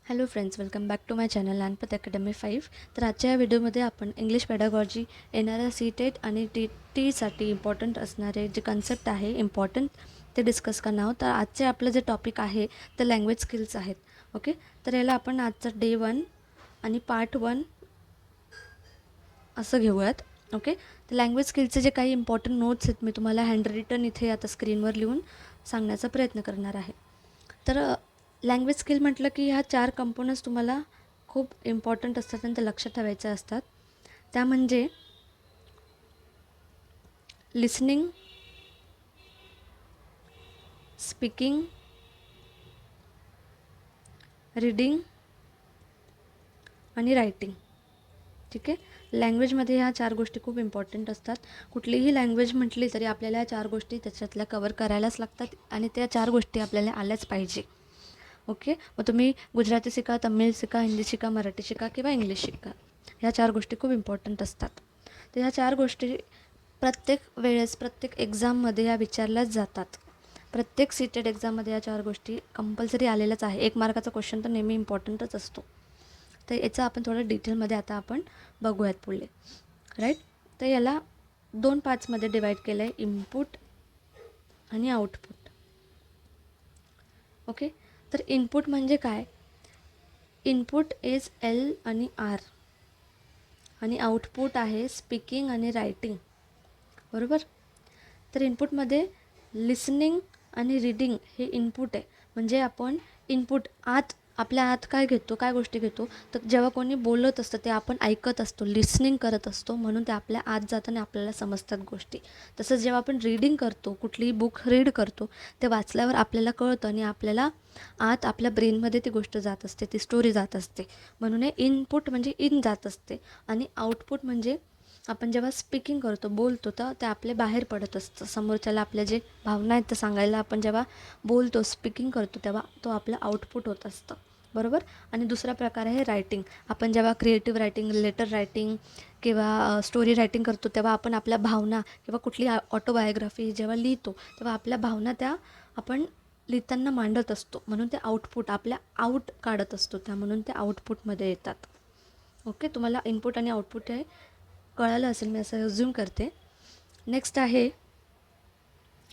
Hello friends, welcome back to my channel लहानपत academy 5. तर आजच्या या व्हिडिओमध्ये आपण इंग्लिश पॅडागॉजी येणाऱ्या सी-टेट आणि टी-साठी इम्पॉर्टंट असणारे जे कन्सेप्ट आहे इम्पॉर्टंट ते डिस्कस करणार आहोत. तर आजचे आपलं जे टॉपिक आहे ते लँग्वेज स्किल्स आहेत. ओके, तर याला आपण आजचं डे 1 आणि पार्ट 1 असं घेऊयात. ओके, तर लँग्वेज स्किल्सचे जे काही इम्पॉर्टंट नोट्स आहेत मी तुम्हाला हँड रिटन इथे आता स्क्रीनवर लिहून सांगण्याचा प्रयत्न करणार आहे. तर लँग्वेज स्किल म्हटलं की ह्या 4 कंपोनंट्स तुम्हाला खूप इम्पॉर्टंट असतात आणि ते लक्षात ठेवायचे असतात. त्या म्हणजे लिसनिंग, स्पीकिंग, रीडिंग आणि रायटिंग. ठीक आहे, लँग्वेजमध्ये ह्या 4 गोष्टी खूप इम्पॉर्टंट असतात. कुठलीही लँग्वेज म्हटली तरी आपल्याला ह्या 4 गोष्टी त्याच्यातल्या कवर करायलाच लागतात आणि त्या 4 गोष्टी आपल्याला आल्याच पाहिजे. ओके, मग तुम्ही गुजराती शिका, तमिळ शिका, हिंदी शिका, मराठी शिका किंवा इंग्लिश शिका, ह्या 4 गोष्टी खूप इम्पॉर्टंट असतात. तर ह्या 4 गोष्टी प्रत्येक वेळेस प्रत्येक एक्झाममध्ये ह्या विचारल्याच जातात. प्रत्येक सीटेड एक्झाममध्ये या 4 गोष्टी कंपल्सरी आलेल्याच आहे. 1 मार्काचा क्वेश्चन तर नेहमी इम्पॉर्टंटच असतो. तर याचं आपण थोडं डिटेलमध्ये आता आपण बघूयात पुढे. राईट, तर याला 2 पार्ट्समध्ये डिवाईड केलं आहे, इनपुट आणि आउटपुट. ओके, तर इनपुट म्हणजे काय? इनपुट इज एल आणि आर आणि आउटपुट आहे स्पीकिंग आणि रायटिंग. बरोबर, तर इनपुटमध्ये लिसनिंग आणि रीडिंग हे इनपुट आहे. म्हणजे आपण इनपुट आपल्या आत काय घेतो, काय गोष्टी घेतो, तर जेव्हा कोणी बोलत असतं ते आपण ऐकत असतो, लिसनिंग करत असतो, म्हणून ते आपल्या आत जाताना आपल्याला समजतात गोष्टी. तसंच जेव्हा आपण रीडिंग करतो, कुठलीही बुक रीड करतो, ते वाचल्यावर आपल्याला कळतं आणि आपल्याला आत आपल्या ब्रेनमध्ये ती गोष्ट जात असते, ती स्टोरी जात असते. म्हणून हे इनपुट म्हणजे इन जात असते आणि आउटपुट म्हणजे आपण जेव्हा स्पीकिंग करतो, बोलतो, तर ते आपले बाहेर पडत असतं. समोरच्याला आपल्या जे भावना आहेत ते सांगायला आपण जेव्हा बोलतो, स्पीकिंग करतो, तेव्हा तो आपलं आउटपुट होत असतं. बरोबर, आणि दुसरा प्रकार आहे रायटिंग. आपण जेव्हा क्रिएटिव्ह रायटिंग, लेटर रायटिंग किंवा स्टोरी रायटिंग करतो, तेव्हा आपण आपल्या भावना किंवा कुठली ऑटोबायोग्राफी जेव्हा लिहितो, तेव्हा आपल्या भावना त्या आपण लिहिताना मांडत असतो. म्हणून ते आउटपुट आपल्या आऊट काढत असतो, त्या म्हणून ते आउटपुटमध्ये येतात. ओके, तुम्हाला इनपुट आणि आउटपुट हे कळालं असेल, मी असं अज्यूम करते. नेक्स्ट आहे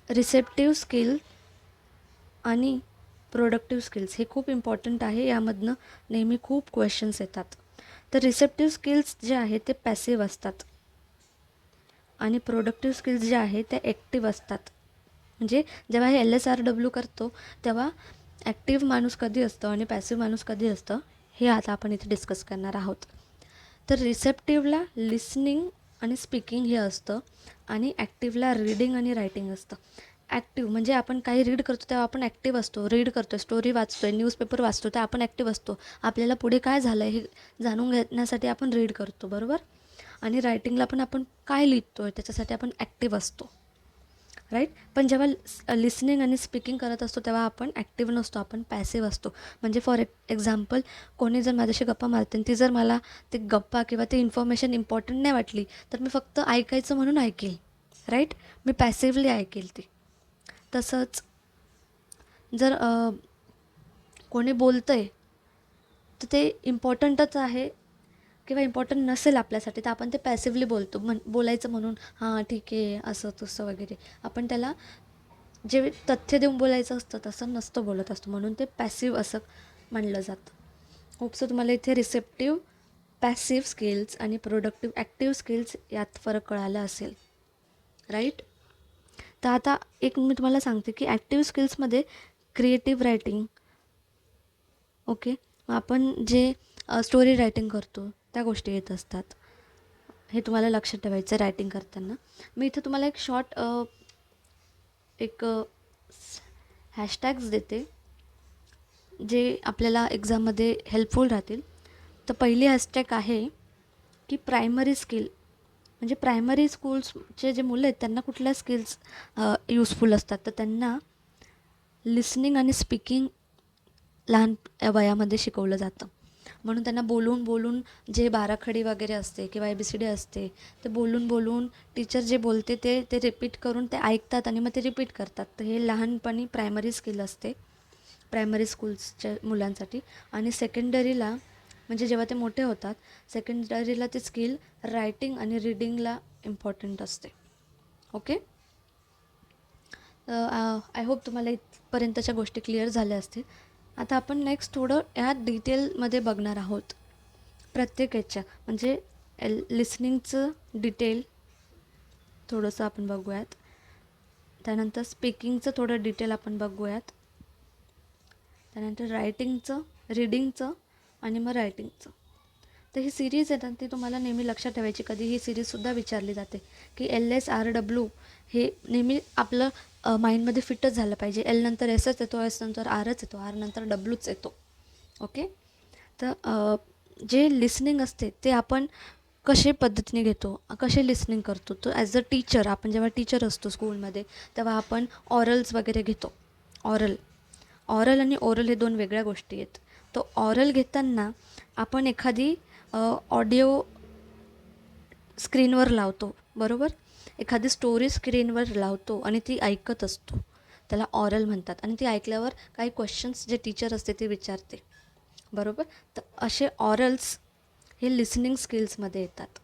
रिसेप्टिव्ह स्किल आणि प्रोडक्टिव्ह स्किल्स. हे खूप इम्पॉर्टंट आहे, यामधनं नेहमी खूप क्वेश्चन्स येतात. तर रिसेप्टिव्ह स्किल्स जे आहे ते पॅसिव्ह असतात आणि प्रोडक्टिव्ह स्किल्स जे आहे ते ॲक्टिव्ह असतात. म्हणजे जेव्हा हे LSRW करतो तेव्हा ॲक्टिव्ह माणूस कधी असतं आणि पॅसिव्ह माणूस कधी असतं हे आता आपण इथे डिस्कस करणार आहोत. तर रिसेप्टिव्हला लिसनिंग आणि स्पीकिंग हे असतं आणि ॲक्टिव्हला रीडिंग आणि रायटिंग असतं. ॲक्टिव्ह म्हणजे आपण काही रीड करतो तेव्हा आपण ॲक्टिव्ह असतो, रीड करतो, स्टोरी वाचतो आहे, न्यूजपेपर वाचतो, तर आपण ॲक्टिव्ह असतो. आपल्याला पुढे काय झालं आहे हे जाणून घेण्यासाठी आपण रीड करतो. बरोबर, आणि रायटिंगला पण आपण काय लिहितो आहे त्याच्यासाठी आपण ॲक्टिव्ह असतो. राईट, पण जेव्हा लिसनिंग आणि स्पीकिंग करत असतो तेव्हा आपण ॲक्टिव्ह नसतो, आपण पॅसिव्ह असतो. म्हणजे फॉर एक्झाम्पल, कोणी जर माझ्याशी गप्पा मारते आणि ती जर मला ते गप्पा किंवा ती इन्फॉर्मेशन इम्पॉर्टंट नाही वाटली, तर मी फक्त ऐकायचं म्हणून ऐकेल. राईट, मी पॅसिव्हली ऐकेल ती. तसंच जर कोणी बोलतं आहे तर ते इम्पॉर्टंटच आहे किंवा इम्पॉर्टंट नसेल आपल्यासाठी, तर आपण ते पॅसिव्हली बोलायचं म्हणून हां ठीक आहे असं तसं वगैरे. आपण त्याला जे तथ्य देऊन बोलायचं असतं तसं नसतं बोलत असतो, म्हणून ते पॅसिव्ह असं मानलं जातं. होपसो तुम्हाला इथे रिसेप्टिव्ह, पॅसिव्ह स्किल्स आणि प्रोडक्टिव्ह ॲक्टिव्ह स्किल्स यात फरक कळाला असेल. राईट, तर आता एक मी तुम्हाला सांगते की ॲक्टिव्ह स्किल्समध्ये क्रिएटिव्ह रायटिंग. ओके, आपण जे स्टोरी रायटिंग करतो त्या गोष्टी येत असतात. हे तुम्हाला लक्षात ठेवायचं रायटिंग करताना. मी इथं तुम्हाला एक शॉर्ट एक हॅशटॅग्स देते जे आपल्याला एक्झाममध्ये हेल्पफुल राहतील. तर पहिली हॅशटॅग आहे की प्रायमरी स्किल. म्हणजे प्रायमरी स्कूल्सचे जे मुलं आहेत त्यांना कुठल्या स्किल्स यूजफुल असतात, तर त्यांना लिसनिंग आणि स्पीकिंग लहान वयामध्ये शिकवलं जातं. म्हणून त्यांना बोलून बोलून जे बाराखडी वगैरे असते किंवा ABCD असते ते बोलून बोलून टीचर जे बोलते ते रिपीट करून ते ऐकतात आणि मग ते रिपीट करतात. तर हे लहानपणी प्रायमरी स्किल असते. प्रायमरी स्कूल्सच्या मुलांसाठी. आणि सेकंडरीला म्हणजे जेव्हा ते मोठे होतात, सेकंडरीला ती स्किल रायटिंग आणि रीडिंगला इम्पॉर्टंट असते. ओके. आय होप तुम्हाला इथपर्यंतच्या गोष्टी क्लिअर झाल्या असतील. आता आपण नेक्स्ट थोडं ह्यात डिटेलमध्ये बघणार आहोत प्रत्येक याच्या, म्हणजे लिसनिंगचं डिटेल थोडंसं आपण बघूयात. त्यानंतर स्पीकिंगचं थोडं डिटेल आपण बघूयात. त्यानंतर रायटिंगचं, रीडिंगचं आणि मग रायटिंगचं. तर ही सिरीज आहे ना, ती तुम्हाला नेहमी लक्षात ठेवायची. कधी ही सिरीजसुद्धा विचारली जाते की LSRW हे नेहमी आपलं माइंडमध्ये फिटच झालं पाहिजे. एल नंतर एसच येतो, एस नंतर आरच येतो, आर नंतर डब्ल्यूच येतो. ओके. तर जे लिसनिंग असते ते आपण कशा पद्धतीने घेतो, कसे लिसनिंग करतो. तर ॲज अ टीचर, आपण जेव्हा टीचर असतो स्कूलमध्ये, तेव्हा आपण ऑरल्स वगैरे घेतो. ऑरल आणि ओरल हे 2 वेगळ्या गोष्टी आहेत. तर ऑरल घेताना आपण एखादी ऑडिओ स्क्रीनवर लावतो, बरोबर. एखादी स्टोरी स्क्रीनवर लावतो आणि ती ऐकत असतो, त्याला ऑरल म्हणतात. आणि ती ऐकल्यावर काही क्वेश्चन्स जे टीचर असते ते विचारते, बरोबर. तर असे ऑरल्स हे लिसनिंग स्किल्समध्ये येतात.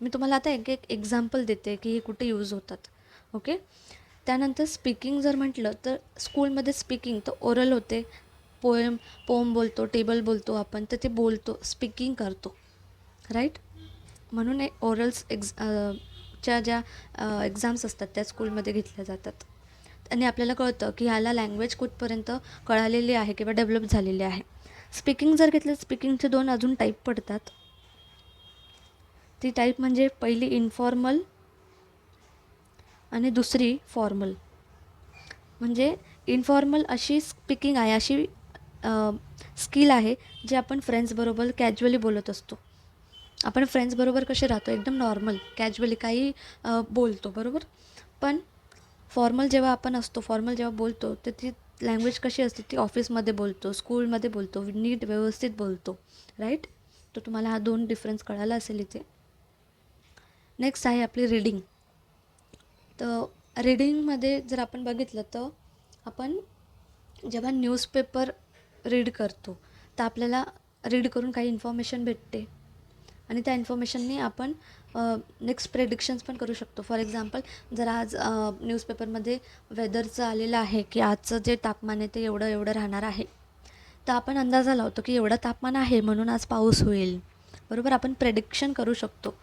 मी तुम्हाला आता एक एक्झाम्पल देते की हे कुठे यूज होतात. ओके. त्यानंतर स्पीकिंग जर म्हटलं तर स्कूलमध्ये स्पीकिंग तर ओरल होते. पोएम बोलतो, टेबल बोलतो आपण, तर ते बोलतो, स्पीकिंग करतो, राईट. म्हणून ओरल्स ज्या एक्झाम्स असतात त्या स्कूलमध्ये घेतल्या जातात. आणि आपल्याला कळतं की ह्याला लँग्वेज कुठपर्यंत कळालेली आहे किंवा डेव्हलप झालेली आहे. स्पीकिंग जर घेतलं, स्पीकिंगचे 2 अजून टाईप पडतात. ती टाईप म्हणजे पहिली इन्फॉर्मल आणि दुसरी फॉर्मल. म्हणजे इन्फॉर्मल अशी स्पीकिंग आहे, अशी स्किल आहे जे आपण फ्रेंड्सबरोबर कॅज्युअली बोलत असतो. आपण फ्रेंड्सबरोबर कसे राहतो, एकदम नॉर्मल कॅज्युअली काही बोलतो, बरोबर. पण फॉर्मल जेव्हा आपण असतो, फॉर्मल जेव्हा बोलतो, तर ती लँग्वेज कशी असते, ती ऑफिसमध्ये बोलतो, स्कूलमध्ये बोलतो, नीट व्यवस्थित बोलतो, राईट. तर तुम्हाला हा 2 डिफरन्स कळाला असेल इथे. नेक्स्ट आहे आपली रीडिंग. तर रीडिंगमध्ये जर आपण बघितलं तर आपण जेव्हा न्यूजपेपर रीड करतो तर आपल्याला रीड करून काही इन्फॉर्मेशन भेटते आणि त्या इन्फॉर्मेशनने आपण नेक्स्ट प्रेडिक्शन्स पण करू शकतो. फॉर एक्झाम्पल, जर आज न्यूजपेपरमध्ये वेदरचं आलेलं आहे की आजचं जे तापमान आहे ते एवढं एवढं राहणार आहे, तर आपण अंदाजा लावतो की एवढं तापमान आहे म्हणून आज पाऊस होईल, बरोबर. आपण प्रेडिक्शन करू शकतो.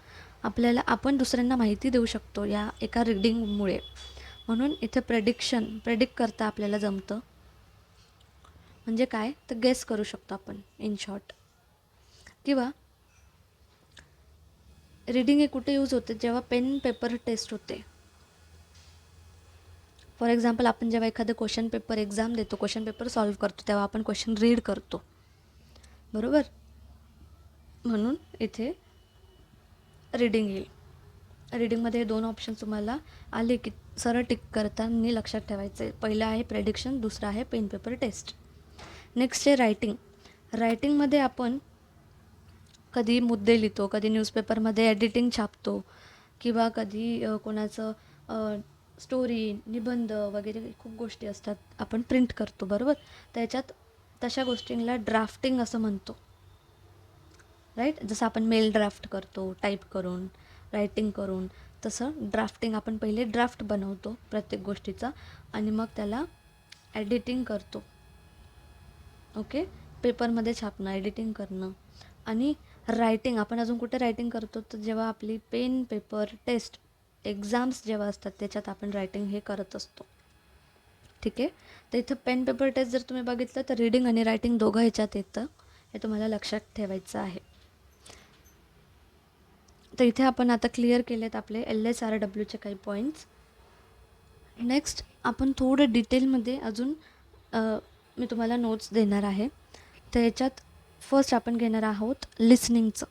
आपण दुसऱ्यांना माहिती देऊ शकतो या एका रीडिंगमुळे. म्हणून इथे प्रेडिक्ट करता आपल्याला जमतं. म्हणजे काय, तर गेस करू शकतो आपण इन शॉर्ट. किंवा रीडिंग हे कुठे यूज होते, जेव्हा पेन पेपर टेस्ट होते. फॉर एक्झाम्पल, आपण जेव्हा एखादं क्वेश्चन पेपर एक्झाम देतो, क्वेश्चन पेपर सॉल्व करतो, तेव्हा आपण क्वेश्चन रीड करतो, बरोबर. म्हणून इथे रीडिंग येईल. रीडिंगमध्ये 2 ऑप्शन तुम्हाला आले की सरळ टिक करताना लक्षात ठेवायचं आहे. पहिलं आहे प्रेडिक्शन, दुसरं आहे पेन पेपर टेस्ट. नेक्स्ट आहे रायटिंग. रायटिंगमध्ये आपण कधी मुद्दे लिहितो, कधी न्यूजपेपरमध्ये एडिटिंग छापतो, किंवा कधी कोणाचं स्टोरी, निबंध वगैरे खूप गोष्टी असतात, आपण प्रिंट करतो, बरोबर. त्याच्यात तशा गोष्टींना ड्राफ्टिंग असं म्हणतो, राईट. जसं आपण मेल ड्राफ्ट करतो टाईप करून, रायटिंग करून, तसं ड्राफ्टिंग. आपण पहिले ड्राफ्ट बनवतो प्रत्येक गोष्टीचा आणि मग त्याला एडिटिंग करतो. ओके. पेपरमध्ये छापणं, एडिटिंग करणं. आणि रायटिंग आपण अजून कुठे रायटिंग करतो, तर जेव्हा आपली पेन पेपर टेस्ट एक्झाम्स जेव्हा असतात त्याच्यात आपण रायटिंग हे करत असतो, ठीक आहे. तर इथं पेन पेपर टेस्ट जर तुम्ही बघितलं तर रीडिंग आणि रायटिंग दोघं ह्याच्यात येतं, हे तुम्हाला लक्षात ठेवायचं आहे. तर इथे आपण आता क्लिअर केलेत आपले LSRWचे काही पॉईंट्स. नेक्स्ट आपण थोडं डिटेलमध्ये अजून मी तुम्हाला नोट्स देणार आहे. तर याच्यात फर्स्ट आपण घेणार आहोत लिसनिंगचं,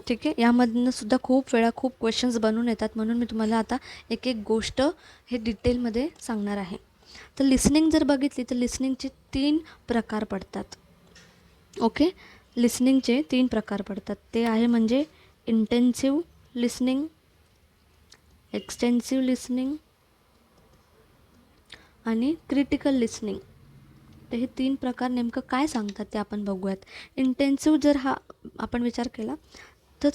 ठीक आहे. यामधनं सुद्धा खूप वेळा खूप क्वेश्चन्स बनून येतात, म्हणून मी तुम्हाला आता एक एक गोष्ट हे डिटेलमध्ये सांगणार आहे. तर लिसनिंग जर बघितली तर लिसनिंगचे 3 प्रकार पडतात. ओके. लिसनिंगचे 3 प्रकार पडतात. ते आहे म्हणजे इंटेन्सिव्ह लिसनिंग, एक्सटेन्सिव्ह लिसनिंग आणि क्रिटिकल लिसनिंग. तर हे 3 प्रकार नेमकं काय सांगतात ते आपण बघूयात. इंटेन्सिव्ह जर हा आपण विचार केला तर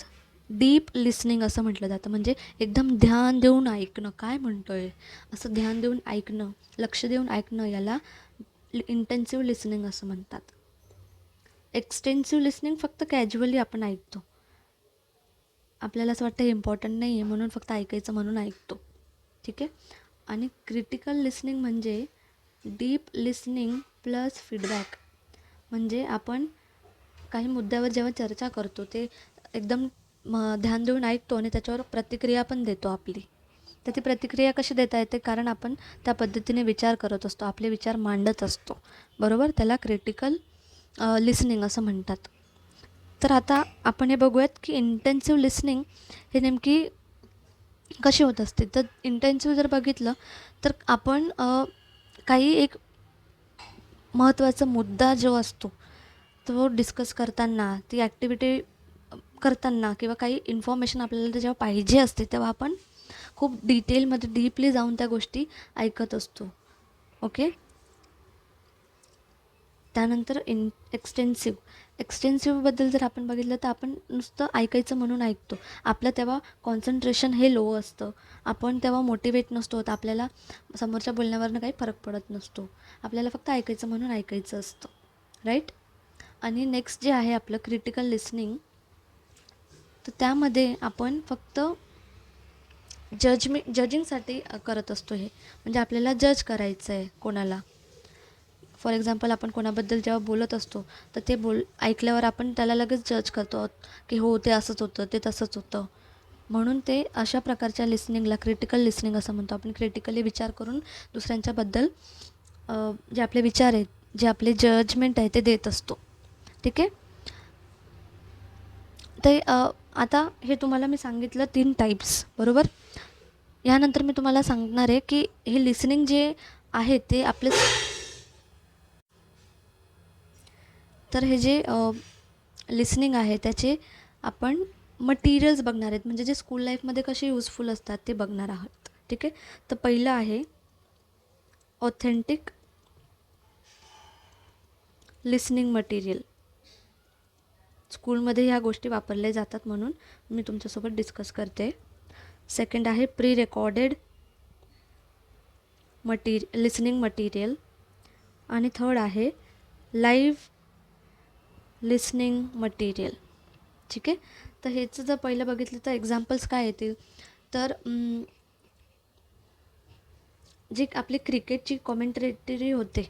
डीप लिसनिंग असं म्हटलं जातं. म्हणजे एकदम ध्यान देऊन ऐकणं, काय म्हणतोय असं ध्यान देऊन ऐकणं, लक्ष देऊन ऐकणं, याला इंटेन्सिव्ह लिसनिंग असं म्हणतात. एक्सटेन्सिव्ह लिसनिंग फक्त कॅज्युअली आपण ऐकतो, आपल्याला असं वाटतं हे इम्पॉर्टंट नाही आहे म्हणून फक्त ऐकायचं म्हणून ऐकतो, ठीक आहे. आणि क्रिटिकल लिसनिंग म्हणजे डीप लिसनिंग प्लस फीडबॅक. म्हणजे आपण काही मुद्द्यावर जेव्हा चर्चा करतो ते एकदम ध्यान देऊन ऐकतो आणि त्याच्यावर प्रतिक्रिया पण देतो आपली. तर ती प्रतिक्रिया कशी देता येते, कारण आपण त्या पद्धतीने विचार करत असतो, आपले विचार मांडत असतो, बरोबर. त्याला क्रिटिकल लिसनिंग असं म्हणतात. तर आता आपण हे बघूयात की इंटेन्सिव्ह लिसनिंग हे नेमकी कशी होत असते. तर इंटेन्सिव्ह जर बघितलं तर आपण काही एक महत्त्वाचा मुद्दा जो असतो तो डिस्कस करताना, ती ॲक्टिव्हिटी करताना किंवा काही इन्फॉर्मेशन आपल्याला जेव्हा पाहिजे असते तेव्हा आपण खूप डिटेलमध्ये डीपली जाऊन त्या गोष्टी ऐकत असतो, ओके. त्यानंतर एक्सटेन्सिव्हबद्दल जर आपण बघितलं तर आपण नुसतं ऐकायचं म्हणून ऐकतो, आपलं तेव्हा कॉन्सन्ट्रेशन हे लो असतं, आपण तेव्हा मोटिवेट नसतो होत, आपल्याला समोरच्या बोलण्यावरनं काही फरक पडत नसतो, आपल्याला फक्त ऐकायचं म्हणून ऐकायचं असतं, राईट. आणि नेक्स्ट जे आहे आपलं क्रिटिकल लिसनिंग, तर त्यामध्ये आपण फक्त जजिंगसाठी करत असतो हे. म्हणजे आपल्याला जज करायचं आहे कोणाला. फॉर एक्झाम्पल आपण कोणाबद्दल जेव्हा बोलत असतो तर ते ऐकल्यावर आपण त्याला लगेच जज करतो की हो ते असंच होतं, ते तसंच होतं. म्हणून ते अशा प्रकारच्या लिसनिंगला क्रिटिकल लिसनिंग असं म्हणतो. आपण क्रिटिकली विचार करून दुसऱ्यांच्याबद्दल जे आपले विचार आहेत, जे आपले जजमेंट आहे ते देत असतो, ठीक आहे. ते आता हे तुम्हाला मी सांगितलं 3 टाईप्स, बरोबर. यानंतर मी तुम्हाला सांगणार आहे की हे लिसनिंग जे आहे ते आपले, तर हे जे लिसनिंग आहे त्याचे आपण मटिरियल्स बघणार आहेत. म्हणजे जे स्कूल लाईफमध्ये कसे यूजफुल असतात ते बघणार आहोत, ठीक आहे. तर पहिलं आहे ऑथेंटिक लिसनिंग मटिरियल. स्कूलमध्ये ह्या गोष्टी वापरल्या जातात म्हणून मी तुमच्यासोबत डिस्कस करते. सेकंड आहे प्री रेकॉर्डेड लिसनिंग मटिरियल. आणि थर्ड आहे लाईव्ह लिसनिंग मटिरियल, ठीक आहे. तर ह्याचं जर पहिलं बघितलं तर एक्झाम्पल्स काय येतील, तर जी आपली क्रिकेटची कॉमेंट्री होते,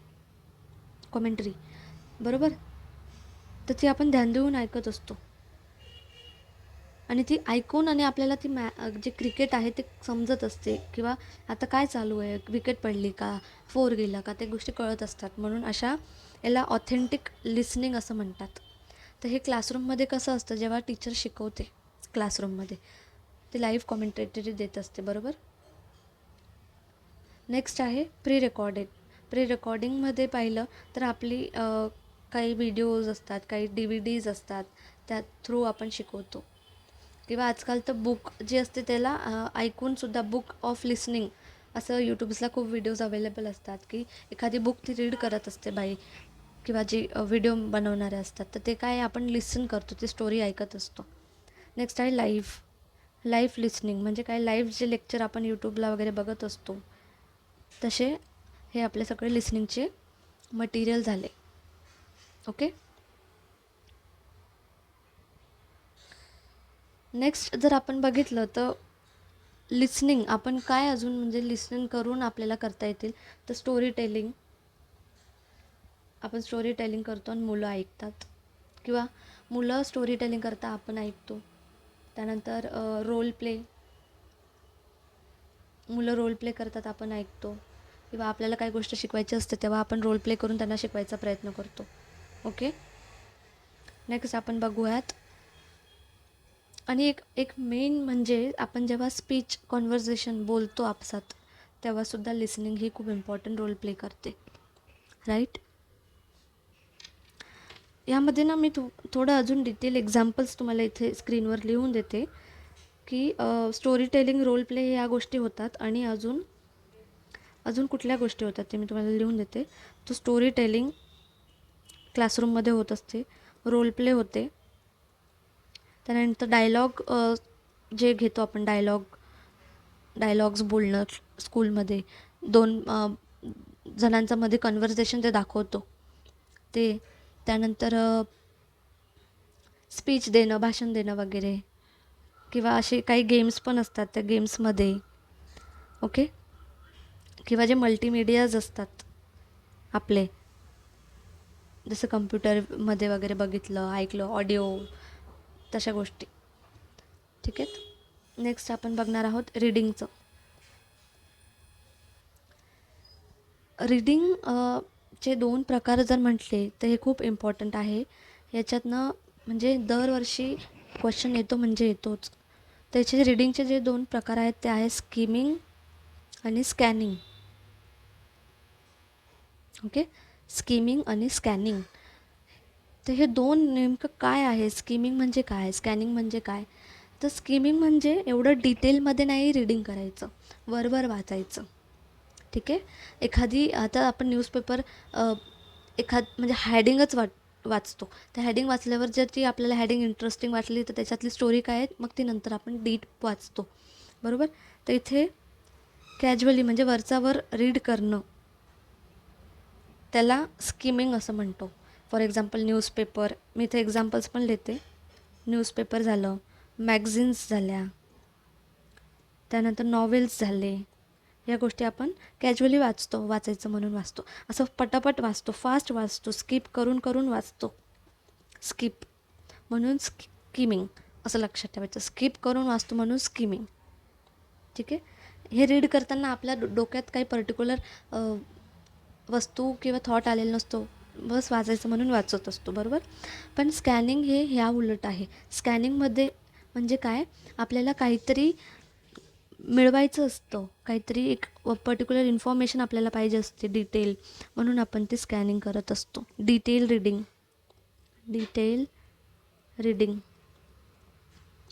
कॉमेंट्री, बरोबर. तर ती आपण ध्यान देऊन ऐकत असतो आणि ती ऐकून आणि आपल्याला ती जे क्रिकेट आहे ते समजत असते, किंवा आता काय चालू आहे, विकेट पडली का, फोर गेला का, ते गोष्टी कळत असतात. म्हणून अशा याला ऑथेंटिक लिसनिंग असं म्हणतात. तर हे क्लासरूममध्ये कसं असतं, जेव्हा टीचर शिकवते क्लासरूममध्ये ते लाईव्ह कॉमेंटेटरी देत असते, बरोबर. नेक्स्ट आहे प्री रेकॉर्डेड. प्री रेकॉर्डिंगमध्ये पाहिलं तर आपली काही व्हिडिओज असतात, काही DVDs असतात, त्या थ्रू आपण शिकवतो. किंवा आजकाल तर बुक जे असते त्याला ऐकूनसुद्धा बुक ऑफ लिसनिंग असं यूट्यूब्सला खूप व्हिडिओज अवेलेबल असतात, की एखादी बुक ती रीड करत असते बाई, किंवा जे व्हिडिओ बनवणारे असतात, तर ते काय आपण लिसन करतो, ती स्टोरी ऐकत असतो. नेक्स्ट आहे लाईव्ह लिसनिंग. म्हणजे काय, लाईव्ह जे लेक्चर आपण यूट्यूबला वगैरे बघत असतो तसे हे आपले सगळे लिसनिंगचे मटिरियल झाले, ओके. नेक्स्ट जर आपण बघितलं तर लिसनिंग आपण काय अजून म्हणजे लिसनिंग करून आपल्याला करता येतील, तर स्टोरी टेलिंग. आपण स्टोरी टेलिंग करतो आणि मुलं ऐकतात, किंवा मुलं स्टोरी टेलिंग करता आपण ऐकतो. त्यानंतर मुलं रोल प्ले करतात, आपण ऐकतो. किंवा आपल्याला काही गोष्ट शिकवायची असते तेव्हा आपण रोल प्ले करून त्यांना शिकवायचा प्रयत्न करतो, ओके. नेक्स्ट आपण बघूयात, आणि एक मेन म्हणजे आपण जेव्हा स्पीच कॉन्व्हर्सेशन बोलतो आपसात तेव्हासुद्धा लिसनिंग ही खूप इम्पॉर्टंट रोल प्ले करते, राईट. यामध्ये ना मी थोडं अजून डिटेल एक्झाम्पल्स तुम्हाला इथे स्क्रीनवर लिहून देते, की स्टोरी टेलिंग, रोल प्ले या गोष्टी होतात. आणि अजून अजून कुठल्या गोष्टी होतात ते मी तुम्हाला लिहून देते. तो स्टोरी टेलिंग क्लासरूममध्ये होत असते, रोल प्ले होते, त्यानंतर डायलॉग जे घेतो आपण डायलॉग्स बोलणं स्कूलमध्ये, दोन जणांचा मध्ये कन्व्हर्सेशन ते दाखवतो ते, त्यानंतर स्पीच देणं, भाषण देणं वगैरे, किंवा असे काही गेम्स पण असतात त्या गेम्समध्ये. ओके, किंवा जे मल्टीमीडियाज असतात आपले, जसं कम्प्युटरमध्ये वगैरे बघितलं, ऐकलं, ऑडिओ, तशा गोष्टी. ठीक आहेत. नेक्स्ट आपण बघणार आहोत रीडिंगचं. रीडिंग चे 2 प्रकार जर म्हटले तर हे खूप इम्पॉर्टंट आहे. याच्यातनं म्हणजे दरवर्षी क्वेश्चन येतो म्हणजे येतोच. त्याचे रीडिंगचे जे 2 प्रकार आहेत ते आहे स्किमिंग आणि स्कॅनिंग. ओके, स्किमिंग आणि स्कॅनिंग. तर हे 2 नेमकं काय आहे? स्किमिंग म्हणजे काय? स्कॅनिंग म्हणजे काय? तर स्किमिंग म्हणजे एवढं डिटेलमध्ये नाही रीडिंग करायचं, वरवर वाचायचं. ठीक आहे. एखादी आता आपण न्यूजपेपर म्हणजे हेडिंगच वाचतो. त्या हेडिंग वाचल्यावर जर ती आपल्याला हेडिंग इंटरेस्टिंग वाटली तर त्याच्यातली स्टोरी काय आहे मग ती नंतर आपण डीप वाचतो, बरोबर. तर इथे कॅज्युअली म्हणजे वरचावर रीड करणं त्याला स्किमिंग असं म्हणतो. फॉर एक्झाम्पल न्यूजपेपर, मी इथे एक्झाम्पल्स पण लिहिते. न्यूजपेपर झालं, मॅगझिन्स झाल्या, त्यानंतर नॉवेल्स झाले. या गोष्टी आपण कॅज्युअली वाचायचं म्हणून वाचतो. असं पटापट वाचतो, फास्ट वाचतो, स्किप करून करून वाचतो. स्किप म्हणून स्किमिंग असं लक्षात ठेवायचं. स्किप करून वाचतो म्हणून स्किमिंग. ठीक आहे. हे रीड करताना आपल्या डोक्यात काही पर्टिक्युलर वस्तू किंवा थॉट आलेला नसतो, बस वाचायचं म्हणून वाचत असतो, बरोबर. पण स्कॅनिंग हे ह्या उलट आहे. स्कॅनिंगमध्ये म्हणजे काय, आपल्याला काहीतरी मिळवायचं असतं, काहीतरी एक पर्टिक्युलर इन्फॉर्मेशन आपल्याला पाहिजे असते डिटेल, म्हणून आपण ते स्कॅनिंग करत असतो. Detail reading.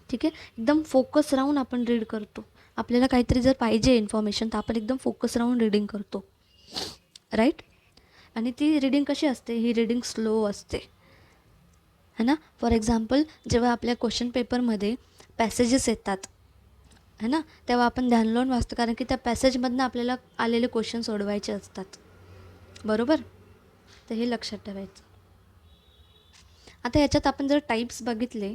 ठीक आहे. एकदम फोकस राहून आपण रीड करतो. आपल्याला काहीतरी जर पाहिजे इन्फॉर्मेशन तर आपण एकदम फोकस राहून रीडिंग करतो, राईट. आणि ती रीडिंग कशी असते, ही रीडिंग स्लो असते, है ना. फॉर एक्झाम्पल जेव्हा आपल्या क्वेश्चन पेपरमध्ये पॅसेजेस येतात है ना, तेव्हा आपण ध्यान लावून वाचतो, कारण की त्या पॅसेजमधनं आपल्याला आलेले क्वेश्चन सोडवायचे असतात, बरोबर. तर हे लक्षात ठेवायचं. आता याच्यात आपण जर टाईप्स बघितले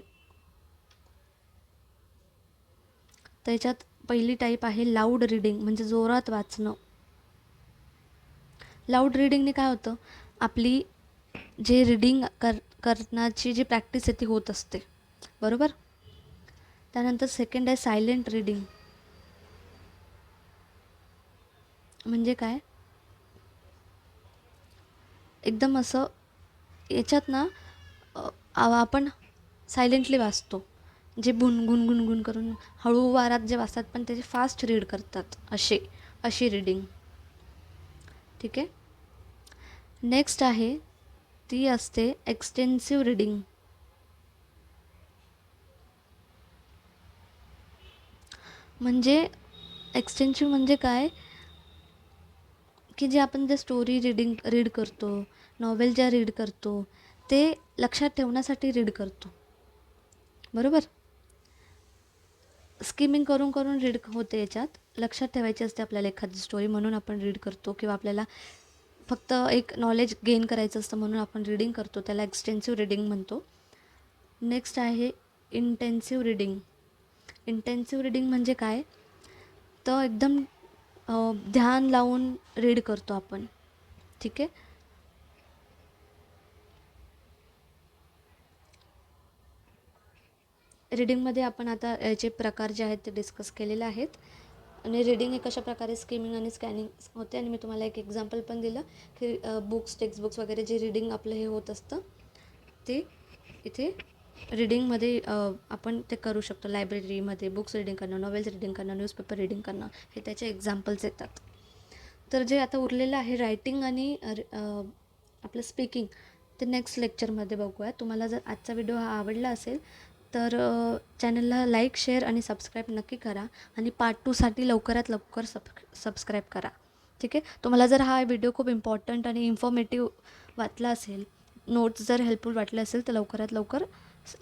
तर याच्यात पहिली टाईप आहे लाऊड रीडिंग, म्हणजे जोरात वाचणं. लाऊड रीडिंगने काय होतं, आपली जे रीडिंग करण्याची जी प्रॅक्टिस आहे ती होत असते, बरोबर. त्यानंतर सेकंड आहे सायलेंट रीडिंग. म्हणजे काय, एकदम असं याच्यात ना आपण सायलेंटली वाचतो. जे गुणगुण करून हळू वारात जे वाचतात पण त्याचे फास्ट रीड करतात, अशी रीडिंग. ठीक आहे. नेक्स्ट आहे ती असते एक्सटेन्सिव्ह रीडिंग. म्हणजे एक्सटेन्सिव्ह म्हणजे काय, की जे आपण ज्या स्टोरी रीड करतो, नॉवेल ज्या रीड करतो ते लक्षात ठेवण्यासाठी रीड करतो, बरोबर. स्किमिंग करून करून रीड होते, याच्यात लक्षात ठेवायची असते आपल्याला एखादी स्टोरी म्हणून आपण रीड करतो, किंवा आपल्याला फक्त एक नॉलेज गेन करायचं असतं म्हणून आपण रीडिंग करतो, त्याला एक्सटेन्सिव्ह रीडिंग म्हणतो. नेक्स्ट आहे इंटेन्सिव्ह रीडिंग. इंटेन्सिव्ह रीडिंग म्हणजे काय, तर एकदम ध्यान लावून रीड करतो आपण. ठीक आहे. रीडिंगमध्ये आपण आता याचे प्रकार जे आहेत ते डिस्कस केलेले आहेत. आणि रीडिंग हे कशा प्रकारे स्किमिंग आणि स्कॅनिंग होते, आणि मी तुम्हाला एक एक्झाम्पल पण दिलं की टेक्स्टबुक्स वगैरे जे रीडिंग आपलं हे होत असतं ते इथे रीडिंगमध्ये आपण ते करू शकतो. लायब्ररीमध्ये बुक्स रीडिंग करणं, नॉवेल्स रीडिंग करणं, न्यूजपेपर रीडिंग करणं, हे त्याचे एक्झाम्पल्स येतात. तर जे आता उरलेलं आहे रायटिंग आणि आपलं स्पीकिंग, ते नेक्स्ट लेक्चरमध्ये बघूया. तुम्हाला जर आजचा व्हिडिओ हा आवडला असेल तर चॅनलला लाईक, शेअर आणि सबस्क्राईब नक्की करा. आणि पार्ट 2साठी लवकरात लवकर सबस्क्राईब करा. ठीक आहे. तुम्हाला जर हा व्हिडिओ खूप इम्पॉर्टंट आणि इन्फॉर्मेटिव्ह वाटला असेल, नोट्स जर हेल्पफुल वाटले असेल, तर लवकरात लवकर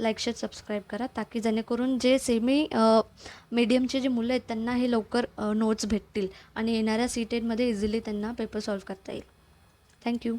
लाईक शेअर सबस्क्राईब करा, ताकी जेणेकरून जे मीडियमचे जे मुलं आहेत त्यांना हे लवकर नोट्स भेटतील आणि येणाऱ्या सी टेटमध्ये इझिली त्यांना पेपर सॉल्व्ह करता येईल. थँक्यू.